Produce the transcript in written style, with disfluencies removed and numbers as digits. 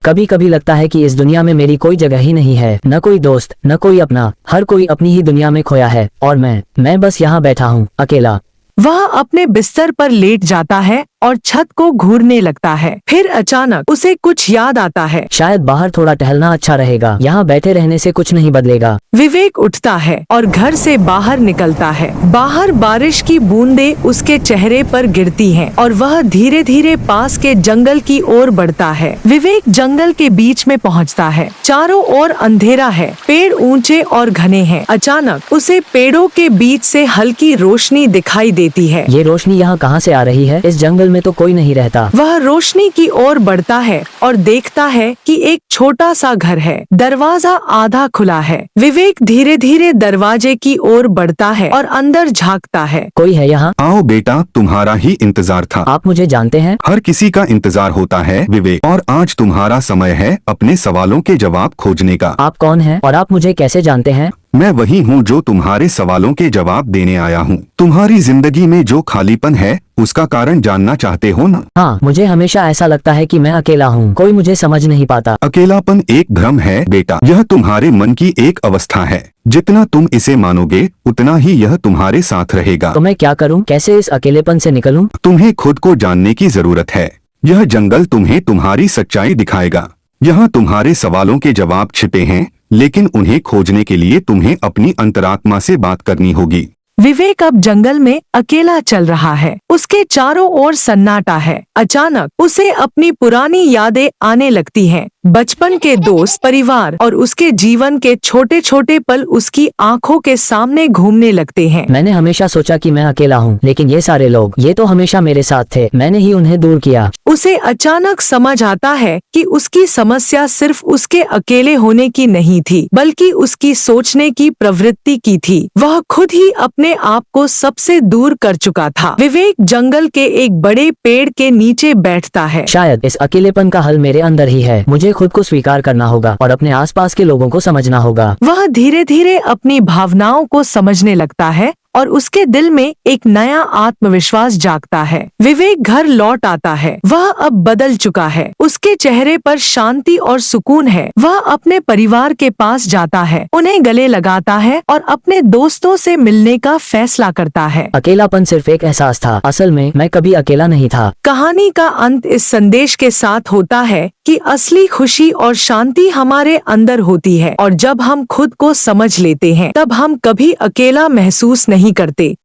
कभी कभी लगता है कि इस दुनिया में मेरी कोई जगह ही नहीं है, न कोई दोस्त, न कोई अपना, हर कोई अपनी ही दुनिया में खोया है और मैं बस यहाँ बैठा हूँ अकेला। वह अपने बिस्तर पर लेट जाता है और छत को घूरने लगता है। फिर अचानक उसे कुछ याद आता है। शायद बाहर थोड़ा टहलना अच्छा रहेगा, यहाँ बैठे रहने से कुछ नहीं बदलेगा। विवेक उठता है और घर से बाहर निकलता है। बाहर बारिश की बूंदें उसके चेहरे पर गिरती हैं और वह धीरे धीरे पास के जंगल की ओर बढ़ता है। विवेक जंगल के बीच में पहुंचता है। चारों ओर अंधेरा है, पेड़ ऊंचे और घने हैं। अचानक उसे पेड़ों के बीच से हल्की रोशनी दिखाई देती है। ये रोशनी यहाँ कहाँ से आ रही है? इस जंगल में तो कोई नहीं रहता। वह रोशनी की ओर बढ़ता है और देखता है कि एक छोटा सा घर है। दरवाजा आधा खुला है। विवेक धीरे धीरे दरवाजे की ओर बढ़ता है और अंदर झांकता है। कोई है यहाँ? आओ बेटा, तुम्हारा ही इंतजार था। आप मुझे जानते हैं? हर किसी का इंतजार होता है विवेक, और आज तुम्हारा समय है अपने सवालों के जवाब खोजने का। आप कौन हैं और आप मुझे कैसे जानते हैं? मैं वही हूँ जो तुम्हारे सवालों के जवाब देने आया हूँ। तुम्हारी जिंदगी में जो खालीपन है उसका कारण जानना चाहते हो ना? हाँ, मुझे हमेशा ऐसा लगता है कि मैं अकेला हूँ, कोई मुझे समझ नहीं पाता। अकेलापन एक भ्रम है बेटा, यह तुम्हारे मन की एक अवस्था है। जितना तुम इसे मानोगे उतना ही यह तुम्हारे साथ रहेगा। तो मैं क्या करूँ? कैसे इस अकेलेपन से निकलूं? तुम्हें खुद को जानने की जरूरत है। यह जंगल तुम्हें तुम्हारी सच्चाई दिखाएगा। यहाँ तुम्हारे सवालों के जवाब छिपे हैं, लेकिन उन्हें खोजने के लिए तुम्हें अपनी अंतरात्मा से बात करनी होगी। विवेक अब जंगल में अकेला चल रहा है। उसके चारों ओर सन्नाटा है। अचानक उसे अपनी पुरानी यादें आने लगती हैं। बचपन के दोस्त, परिवार और उसके जीवन के छोटे छोटे पल उसकी आंखों के सामने घूमने लगते हैं। मैंने हमेशा सोचा कि मैं अकेला हूँ, लेकिन ये सारे लोग, ये तो हमेशा मेरे साथ थे, मैंने ही उन्हें दूर किया। उसे अचानक समझ आता है कि उसकी समस्या सिर्फ उसके अकेले होने की नहीं थी, बल्कि उसकी सोचने की प्रवृत्ति की थी। वह खुद ही अपने आप को सबसे दूर कर चुका था। विवेक जंगल के एक बड़े पेड़ के नीचे बैठता है। शायद इस अकेलेपन का हल मेरे अंदर ही है। मुझे खुद को स्वीकार करना होगा और अपने आसपास के लोगों को समझना होगा। वह धीरे धीरे अपनी भावनाओं को समझने लगता है और उसके दिल में एक नया आत्मविश्वास जागता है। विवेक घर लौट आता है। वह अब बदल चुका है। उसके चेहरे पर शांति और सुकून है। वह अपने परिवार के पास जाता है, उन्हें गले लगाता है और अपने दोस्तों से मिलने का फैसला करता है। अकेलापन सिर्फ एक एहसास था, असल में मैं कभी अकेला नहीं था। कहानी का अंत इस संदेश के साथ होता है कि असली खुशी और शांति हमारे अंदर होती है और जब हम खुद को समझ लेते हैं तब हम कभी अकेला महसूस नहीं करते।